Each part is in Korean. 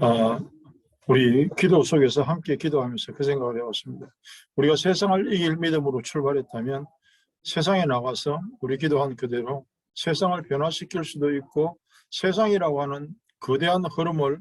어, 우리 기도 속에서 함께 기도하면서 그 생각을 해봤습니다. 우리가 세상을 이길 믿음으로 출발했다면 세상에 나가서 우리 기도한 그대로 세상을 변화시킬 수도 있고 세상이라고 하는 거대한 흐름을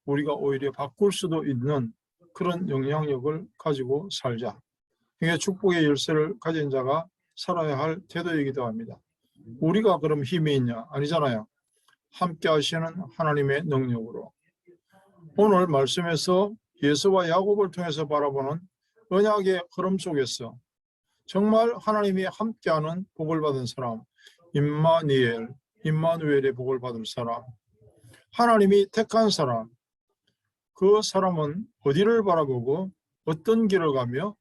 우리가 오히려 바꿀 수도 있는 그런 영향력을 가지고 살자. 이게 축복의 열쇠를 가진 자가 살아야 할 태도이기도 합니다. 우리가 그럼 힘이 있냐? 아니잖아요. 함께 하시는 하나님의 능력으로. 오늘 말씀에서 예수와 야곱을 통해서 바라보는 언약의 흐름 속에서 정말 하나님이 함께하는 복을 받은 사람, 임마누엘의 복을 받을 사람, 하나님이 택한 사람, 그 사람은 어디를 바라보고 어떤 길을 가며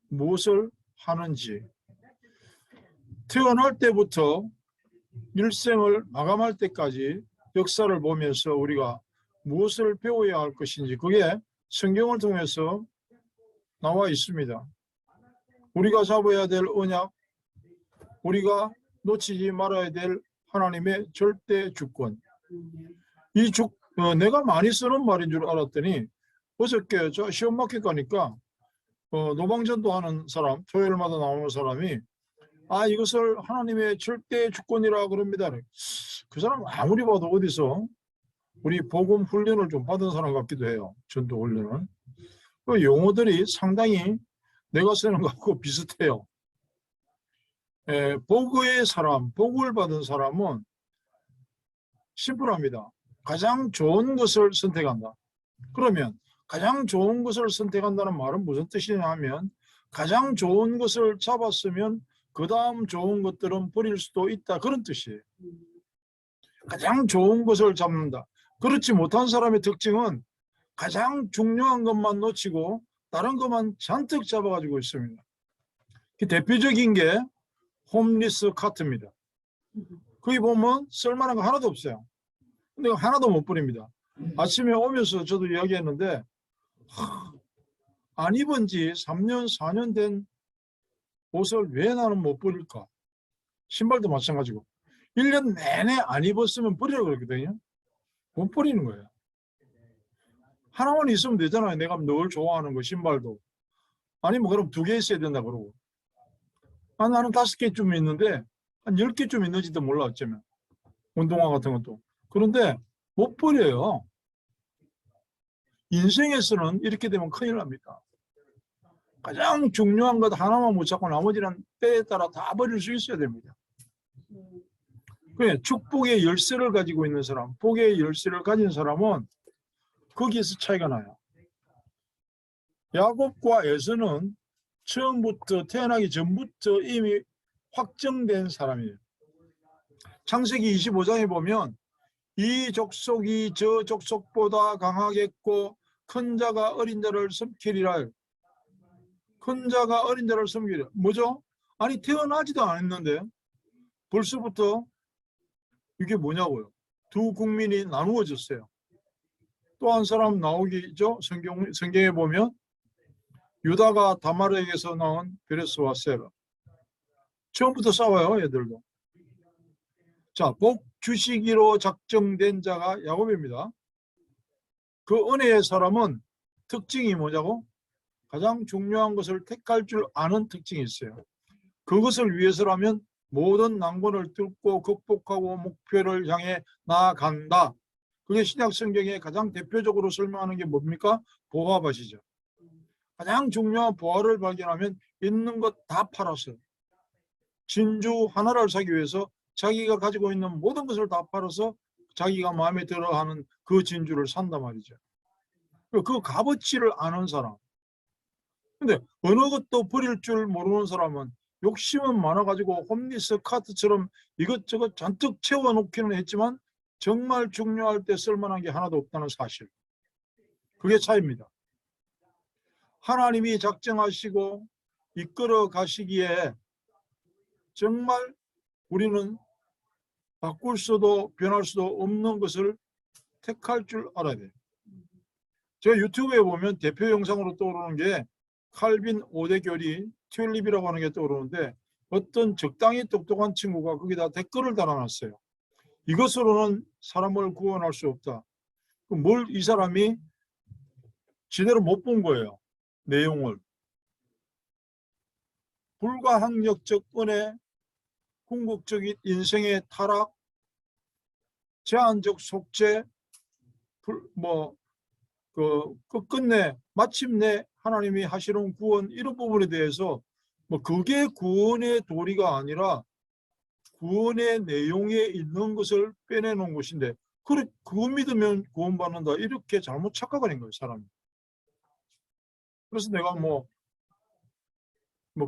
무엇을 하는지, 태어날 때부터 일생을 마감할 때까지 역사를 보면서 우리가 무엇을 배워야 할 것인지, 그게 성경을 통해서 나와 있습니다. 우리가 잡아야 될 언약, 우리가 놓치지 말아야 될 하나님의 절대 주권. 내가 많이 쓰는 말인 줄 알았더니 어저께 저 시험 맞게 가니까 노방전도 하는 사람, 토요일마다 나오는 사람이 이것을 하나님의 절대 주권이라 그럽니다. 그 사람 아무리 봐도 어디서 우리 복음 훈련을 좀 받은 사람 같기도 해요. 전도 훈련을. 그 용어들이 상당히 내가 쓰는 것하고 비슷해요. 복의 사람, 복을 받은 사람은 심플합니다. 가장 좋은 것을 선택한다. 그러면 가장 좋은 것을 선택한다는 말은 무슨 뜻이냐 하면 가장 좋은 것을 잡았으면 그 다음 좋은 것들은 버릴 수도 있다, 그런 뜻이에요. 가장 좋은 것을 잡는다. 그렇지 못한 사람의 특징은 가장 중요한 것만 놓치고 다른 것만 잔뜩 잡아가지고 있습니다. 대표적인 게 홈리스 카트입니다. 거기 보면 쓸만한 거 하나도 없어요. 근데 하나도 못 버립니다. 아침에 오면서 저도 이야기했는데 안 입은 지 3년, 4년 된 옷을 왜 나는 못 버릴까? 신발도 마찬가지고 1년 내내 안 입었으면 버리라고 그러거든요. 못 버리는 거예요. 하나만 있으면 되잖아요. 내가 늘 좋아하는 거 신발도. 아니면 그럼 2개 있어야 된다 그러고. 나는 5개쯤 있는데 한 10개쯤 있는지도 몰라 어쩌면. 운동화 같은 것도. 그런데 못 버려요. 인생에서는 이렇게 되면 큰일 납니다. 가장 중요한 것 하나만 못 잡고 나머지는 때에 따라 다 버릴 수 있어야 됩니다. 그래, 축복의 열쇠를 가지고 있는 사람, 복의 열쇠를 가진 사람은 거기에서 차이가 나요. 야곱과 에서는 처음부터 태어나기 전부터 이미 확정된 사람이에요. 창세기 25장에 보면 이 족속이 저 족속보다 강하겠고 큰 자가 어린 자를 섬기리라. 큰 자가 어린 자를 섬기리라. 뭐죠? 아니 태어나지도 않았는데 벌써부터 이게 뭐냐고요. 두 국민이 나누어졌어요. 또 한 사람 나오기죠. 성경에 보면 유다가 다말에게서 나온 베레스와 세라. 처음부터 싸워요, 얘들도. 자, 복 주시기로 작정된 자가 야곱입니다. 그 은혜의 사람은 특징이 뭐냐고? 가장 중요한 것을 택할 줄 아는 특징이 있어요. 그것을 위해서라면 모든 난관을 뚫고 극복하고 목표를 향해 나아간다. 그게 신약 성경에 가장 대표적으로 설명하는 게 뭡니까? 보화밭이죠. 가장 중요한 보화를 발견하면 있는 것 다 팔았어요. 진주 하나를 사기 위해서 자기가 가지고 있는 모든 것을 다 팔아서 자기가 마음에 들어하는 그 진주를 산단 말이죠. 그 값어치를 아는 사람. 근데 어느 것도 버릴 줄 모르는 사람은 욕심은 많아가지고 홈리스 카트처럼 이것저것 잔뜩 채워놓기는 했지만 정말 중요할 때 쓸만한 게 하나도 없다는 사실. 그게 차이입니다. 하나님이 작정하시고 이끌어 가시기에 정말 우리는 바꿀 수도 변할 수도 없는 것을 택할 줄 알아야 돼요. 제가 유튜브에 보면 대표 영상으로 떠오르는 게 칼빈 5대 교리 튤립이라고 하는 게 떠오르는데 어떤 적당히 똑똑한 친구가 거기다 댓글을 달아놨어요. 이것으로는 사람을 구원할 수 없다. 뭘 이 사람이 제대로 못 본 거예요. 내용을. 불가항력적 은혜, 궁극적인 인생의 타락, 제한적 속죄, 끝끝내 마침내 하나님이 하시는 구원 이런 부분에 대해서 그게 구원의 도리가 아니라 구원의 내용에 있는 것을 빼내놓은 것인데 그거 믿으면 구원받는다 이렇게 잘못 착각하는 거예요, 사람이. 그래서 내가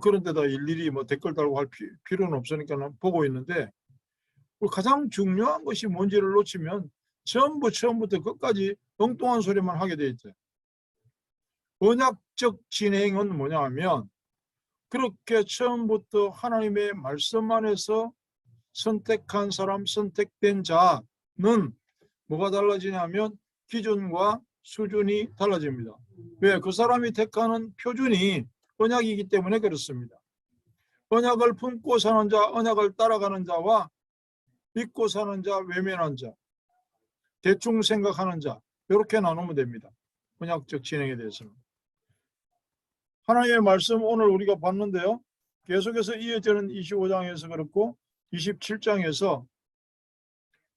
그런 데다 일일이 댓글 달고 할 필요는 없으니까 보고 있는데 가장 중요한 것이 뭔지를 놓치면 처음부터 끝까지 엉뚱한 소리만 하게 돼 있대. 언약적 진행은 뭐냐 하면 그렇게 처음부터 하나님의 말씀 안에서 선택한 사람, 선택된 자는 뭐가 달라지냐면 기준과 수준이 달라집니다. 왜? 그 사람이 택하는 표준이 언약이기 때문에 그렇습니다. 언약을 품고 사는 자, 언약을 따라가는 자와 믿고 사는 자, 외면한 자, 대충 생각하는 자 이렇게 나누면 됩니다. 언약적 진행에 대해서는. 하나님의 말씀 오늘 우리가 봤는데요. 계속해서 이어지는 25장에서 그렇고 27장에서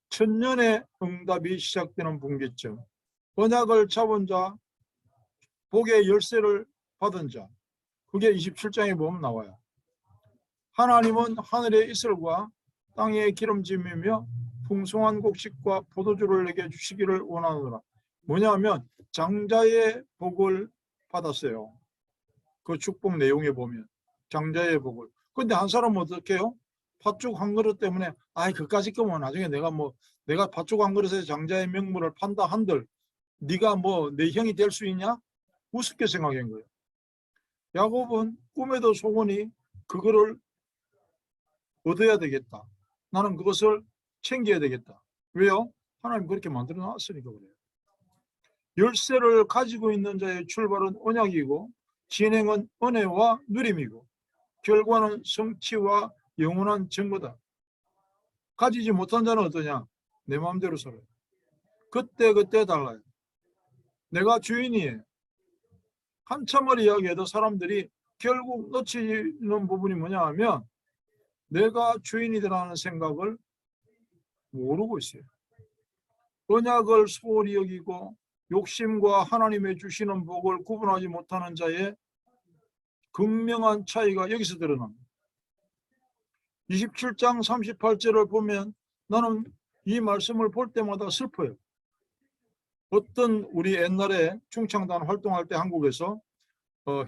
천년의 응답이 시작되는 분기점, 언약을 잡은 자, 복의 열쇠를 받은 자, 그게 27장에 보면 나와요. 하나님은 하늘의 이슬과 땅의 기름짐이며 풍성한 곡식과 포도주를 내게 주시기를 원하노라. 뭐냐면 장자의 복을 받았어요. 그 축복 내용에 보면 장자의 복을. 근데 한 사람은 어떻게 해요? 팥죽 한 그릇 때문에 그까짓 거면 나중에 내가 팥죽 한 그릇에 장자의 명물을 판다 한들 네가 내 형이 될 수 있냐? 우습게 생각한 거예요. 야곱은 꿈에도 소곤이 그거를 얻어야 되겠다. 나는 그것을 챙겨야 되겠다. 왜요? 하나님 그렇게 만들어 놨으니까 그래요. 열쇠를 가지고 있는 자의 출발은 언약이고 진행은 은혜와 누림이고 결과는 성취와 영원한 증거다. 가지지 못한 자는 어떠냐? 내 마음대로 살아요. 그때 달라요. 내가 주인이에요. 한참을 이야기해도 사람들이 결국 놓치는 부분이 뭐냐 하면 내가 주인이라는 생각을 모르고 있어요. 언약을 소홀히 여기고 욕심과 하나님의 주시는 복을 구분하지 못하는 자의 극명한 차이가 여기서 드러납니다. 27장 38절을 보면 나는 이 말씀을 볼 때마다 슬퍼요. 어떤 우리 옛날에 충창단 활동할 때 한국에서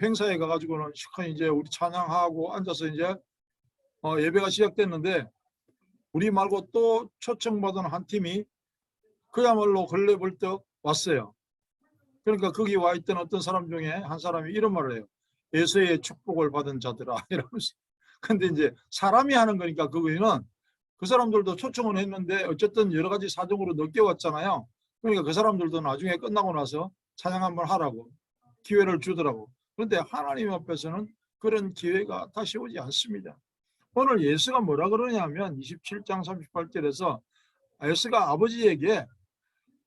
행사에 가가지고는 이제 우리 찬양하고 앉아서 이제 예배가 시작됐는데 우리 말고 또 초청받은 한 팀이 그야말로 걸레벌떡 왔어요. 그러니까 거기 와 있던 어떤 사람 중에 한 사람이 이런 말을 해요. 예수의 축복을 받은 자들아 이러면서. 근데 이제 사람이 하는 거니까 그거는 그 사람들도 초청은 했는데 어쨌든 여러 가지 사정으로 늦게 왔잖아요. 그러니까 그 사람들도 나중에 끝나고 나서 찬양 한번 하라고 기회를 주더라고. 그런데 하나님 앞에서는 그런 기회가 다시 오지 않습니다. 오늘 예수가 뭐라 그러냐면 27장 38절에서 예수가 아버지에게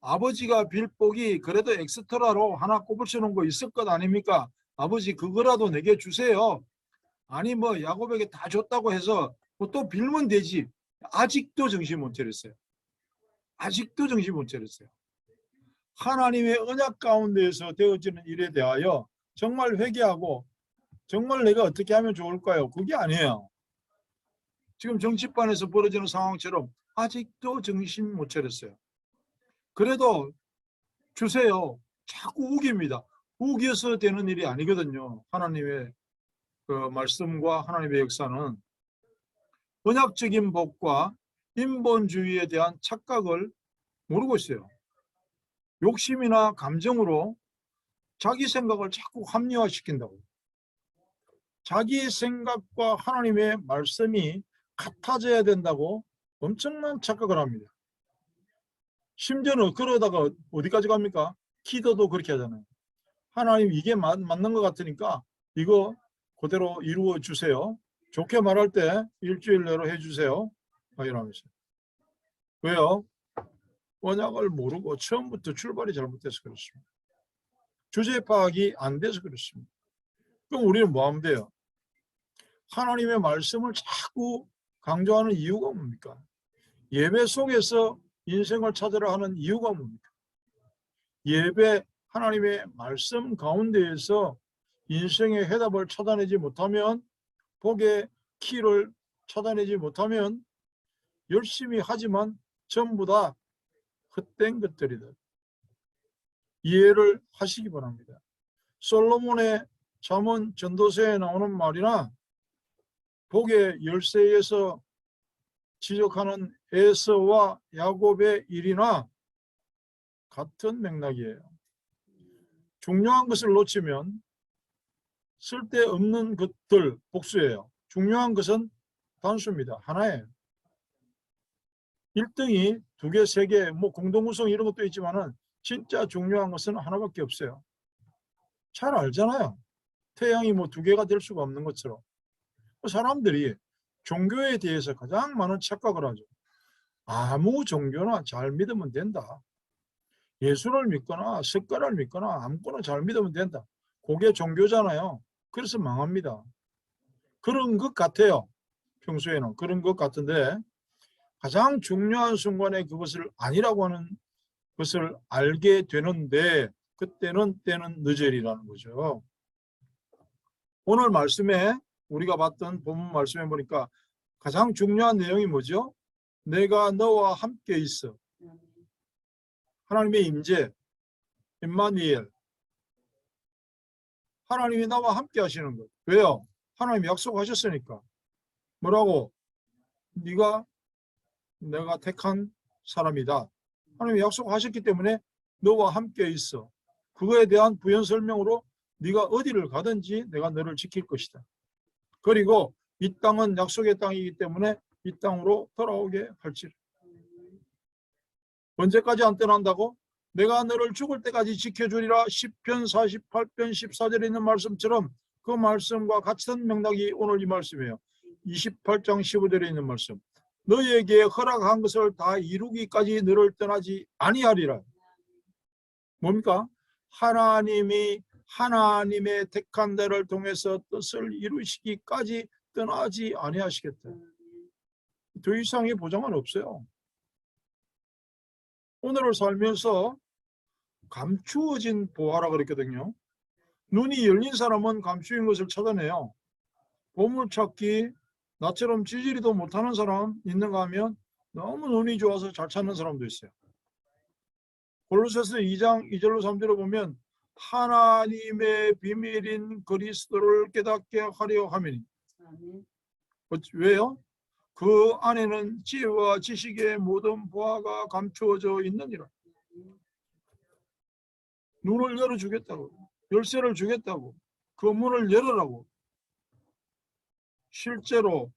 아버지가 빌 복이 그래도 엑스트라로 하나 꼽으시는 거 있을 것 아닙니까? 아버지 그거라도 내게 주세요. 아니 야곱에게 다 줬다고 해서 또 빌면 되지. 아직도 정신 못 차렸어요. 아직도 정신 못 차렸어요. 하나님의 언약 가운데에서 되어지는 일에 대하여 정말 회개하고 정말 내가 어떻게 하면 좋을까요? 그게 아니에요. 지금 정치판에서 벌어지는 상황처럼 아직도 정신 못 차렸어요. 그래도 주세요. 자꾸 우깁니다. 우겨서 되는 일이 아니거든요. 하나님의 그 말씀과 하나님의 역사는 언약적인 복과 인본주의에 대한 착각을 모르고 있어요. 욕심이나 감정으로 자기 생각을 자꾸 합리화시킨다고. 자기 생각과 하나님의 말씀이 같아져야 된다고 엄청난 착각을 합니다. 심지어는 그러다가 어디까지 갑니까? 기도도 그렇게 하잖아요. 하나님 이게 맞는 것 같으니까 이거 그대로 이루어 주세요. 좋게 말할 때 일주일 내로 해주세요. 이러면서. 왜요? 언약을 모르고 처음부터 출발이 잘못돼서 그렇습니다. 주제 파악이 안 돼서 그렇습니다. 그럼 우리는 뭐 하면 돼요? 하나님의 말씀을 자꾸 강조하는 이유가 뭡니까? 예배 속에서 인생을 찾으라 하는 이유가 뭡니까? 예배 하나님의 말씀 가운데에서 인생의 해답을 찾아내지 못하면, 복의 키를 찾아내지 못하면 열심히 하지만 전부 다 헛된 것들이다. 이해를 하시기 바랍니다. 솔로몬의 잠언 전도서에 나오는 말이나 복의 열쇠에서 지적하는 에서와 야곱의 일이나 같은 맥락이에요. 중요한 것을 놓치면 쓸데없는 것들 복수예요. 중요한 것은 단수입니다. 하나예요. 1등이 2개, 3개, 뭐 공동구성 이런 것도 있지만은 진짜 중요한 것은 하나밖에 없어요. 잘 알잖아요. 태양이 뭐 2개가 될 수가 없는 것처럼. 사람들이 종교에 대해서 가장 많은 착각을 하죠. 아무 종교나 잘 믿으면 된다. 예수를 믿거나 석가를 믿거나 아무거나 잘 믿으면 된다. 그게 종교잖아요. 그래서 망합니다. 그런 것 같아요. 평소에는 그런 것 같은데 가장 중요한 순간에 그것을 아니라고 하는 것을 알게 되는데 그때는 때는 늦으리라는 거죠. 오늘 말씀에 우리가 봤던 본문 말씀에 보니까 가장 중요한 내용이 뭐죠? 내가 너와 함께 있어. 하나님의 임재, 임마누엘. 하나님이 나와 함께 하시는 것. 왜요? 하나님이 약속하셨으니까. 뭐라고? 네가 내가 택한 사람이다. 하나님이 약속하셨기 때문에 너와 함께 있어. 그거에 대한 부연 설명으로 네가 어디를 가든지 내가 너를 지킬 것이다. 그리고 이 땅은 약속의 땅이기 때문에 이 땅으로 돌아오게 할지라. 언제까지 안 떠난다고? 내가 너를 죽을 때까지 지켜주리라. 시편 48편 14절에 있는 말씀처럼 그 말씀과 같은 맥락이 오늘 이 말씀이에요. 28장 15절에 있는 말씀. 너에게 허락한 것을 다 이루기까지 너를 떠나지 아니하리라. 뭡니까? 하나님의 택한 자를 통해서 뜻을 이루시기까지 떠나지 아니하시겠다. 더 이상의 보장은 없어요. 오늘을 살면서 감추어진 보화라 그랬거든요. 눈이 열린 사람은 감추인 것을 찾아내요. 보물찾기, 나처럼 지지리도 못하는 사람 있는가 하면 너무 눈이 좋아서 잘 찾는 사람도 있어요. 골로새서 2장 2절로 3절을 보면 하나님의 비밀인 그리스도를 깨닫게 하려 함이니. 왜요? 그 안에는 지혜와 지식의 모든 보화가 감추어져 있느니라. 눈을 열어주겠다고. 열쇠를 주겠다고. 그 문을 열으라고. 실제로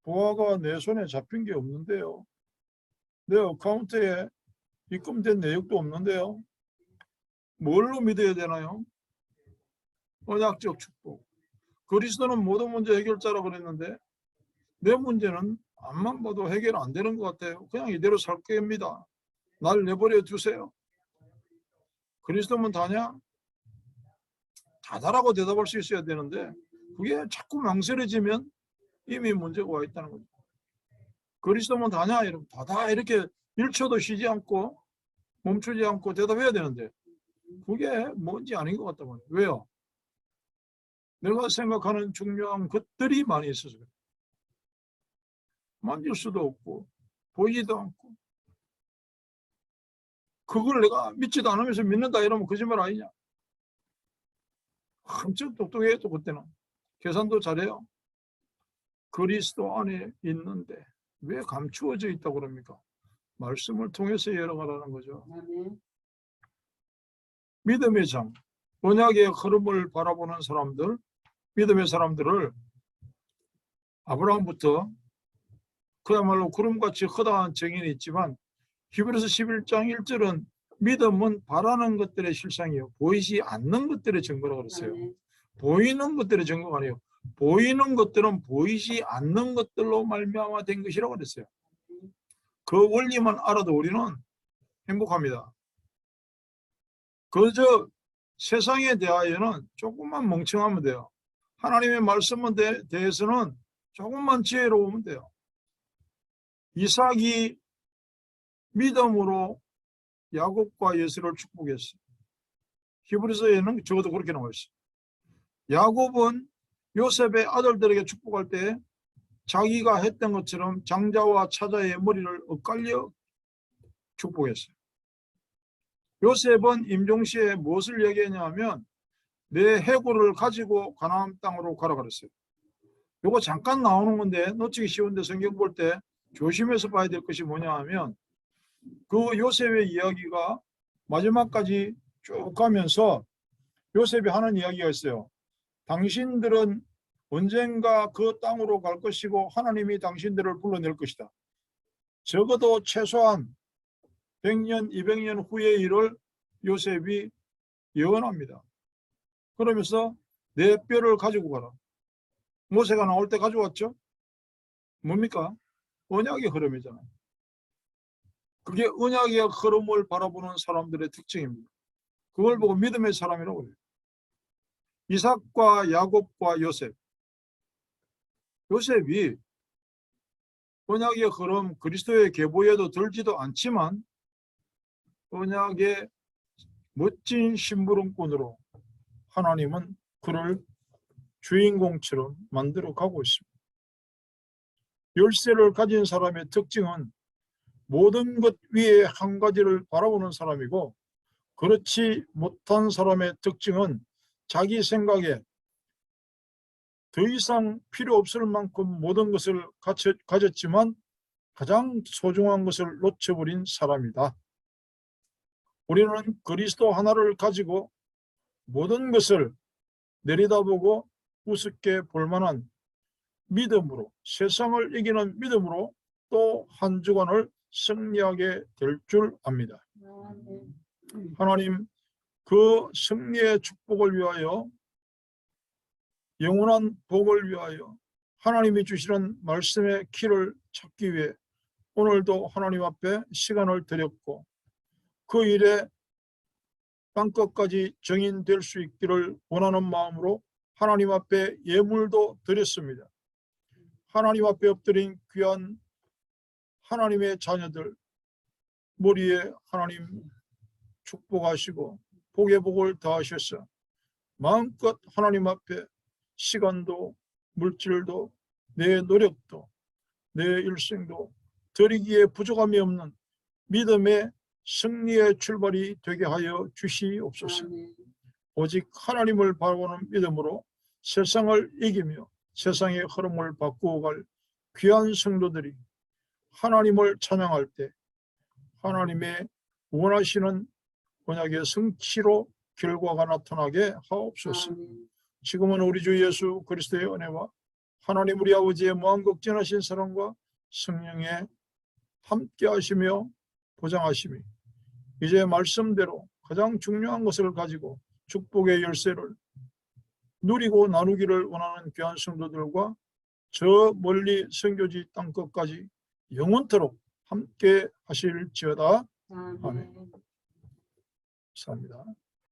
보화가 내 손에 잡힌 게 없는데요. 내 어카운트에 입금된 내역도 없는데요. 뭘로 믿어야 되나요? 언약적 축복. 그리스도는 모든 문제 해결자라고 그랬는데 내 문제는 앞만 봐도 해결 안 되는 것 같아요. 그냥 이대로 살 겁니다. 날 내버려 두세요. 그리스도면 다냐? 다다라고 대답할 수 있어야 되는데 그게 자꾸 망설여지면 이미 문제가 와 있다는 거죠. 그리스도면 다냐? 이러면 다다 이렇게 1초도 쉬지 않고 멈추지 않고 대답해야 되는데 그게 뭔지 아닌 것 같단 말이에요. 왜요? 내가 생각하는 중요한 것들이 많이 있어서 그래요. 만질 수도 없고 보이지도 않고 그걸 내가 믿지도 않으면서 믿는다 이러면 거짓말 아니냐? 엄청 똑똑해요. 또 그때는 계산도 잘해요. 그리스도 안에 있는데 왜 감추어져 있다고 그럽니까? 말씀을 통해서 열어가라는 거죠. 믿음의 장, 언약의 흐름을 바라보는 사람들, 믿음의 사람들을 아브라함부터 그야말로 구름같이 허다한 정인이 있지만 히브리서 11장 1절은 믿음은 바라는 것들의 실상이에요. 보이지 않는 것들의 증거라고 그랬어요. 보이는 것들의 증거가 아니에요. 보이는 것들은 보이지 않는 것들로 말미암아 된 것이라고 그랬어요. 그 원리만 알아도 우리는 행복합니다. 그저 세상에 대하여는 조금만 멍청하면 돼요. 하나님의 말씀에 대해서는 조금만 지혜로우면 돼요. 이삭이 믿음으로 야곱과 예수를 축복했어요. 히브리서에는 적어도 그렇게 나와 있어요. 야곱은 요셉의 아들들에게 축복할 때 자기가 했던 것처럼 장자와 차자의 머리를 엇갈려 축복했어요. 요셉은 임종시에 무엇을 얘기했냐면 내 해골을 가지고 가나안 땅으로 가라 그랬어요. 이거 잠깐 나오는 건데 놓치기 쉬운데 성경 볼 때 조심해서 봐야 될 것이 뭐냐 하면 그 요셉의 이야기가 마지막까지 쭉 가면서 요셉이 하는 이야기가 있어요. 당신들은 언젠가 그 땅으로 갈 것이고 하나님이 당신들을 불러낼 것이다. 적어도 최소한 100년, 200년 후의 일을 요셉이 예언합니다. 그러면서 내 뼈를 가지고 가라. 모세가 나올 때 가져왔죠? 뭡니까? 언약의 흐름이잖아요. 그게 언약의 흐름을 바라보는 사람들의 특징입니다. 그걸 보고 믿음의 사람이라고 해요. 이삭과 야곱과 요셉. 요셉이 언약의 흐름, 그리스도의 계보에도 들지도 않지만 언약의 멋진 심부름꾼으로 하나님은 그를 주인공처럼 만들어 가고 있습니다. 열쇠를 가진 사람의 특징은 모든 것 위에 한 가지를 바라보는 사람이고, 그렇지 못한 사람의 특징은 자기 생각에 더 이상 필요 없을 만큼 모든 것을 가졌지만 가장 소중한 것을 놓쳐버린 사람이다. 우리는 그리스도 하나를 가지고 모든 것을 내려다보고 우습게 볼 만한 믿음으로, 세상을 이기는 믿음으로 또 한 주간을 승리하게 될 줄 압니다. 하나님, 그 승리의 축복을 위하여, 영원한 복을 위하여, 하나님이 주시는 말씀의 길을 찾기 위해 오늘도 하나님 앞에 시간을 드렸고, 그 일에 땅끝까지 정인될 수 있기를 원하는 마음으로 하나님 앞에 예물도 드렸습니다. 하나님 앞에 엎드린 귀한 하나님의 자녀들 머리에 하나님 축복하시고 복의 복을 더하셔서 마음껏 하나님 앞에 시간도 물질도 내 노력도 내 일생도 드리기에 부족함이 없는 믿음의 승리의 출발이 되게 하여 주시옵소서. 오직 하나님을 바라보는 믿음으로 세상을 이기며 세상의 흐름을 바꾸어 갈 귀한 성도들이 하나님을 찬양할 때 하나님의 원하시는 언약의 성취로 결과가 나타나게 하옵소서. 지금은 우리 주 예수 그리스도의 은혜와 하나님 우리 아버지의 무한극진하신 사랑과 성령의 함께 하시며 보장하심이 이제 말씀대로 가장 중요한 것을 가지고 축복의 열쇠를 누리고 나누기를 원하는 귀한 성도들과 저 멀리 선교지 땅끝까지 영원토록 함께 하실지어다. 아멘. 감사합니다.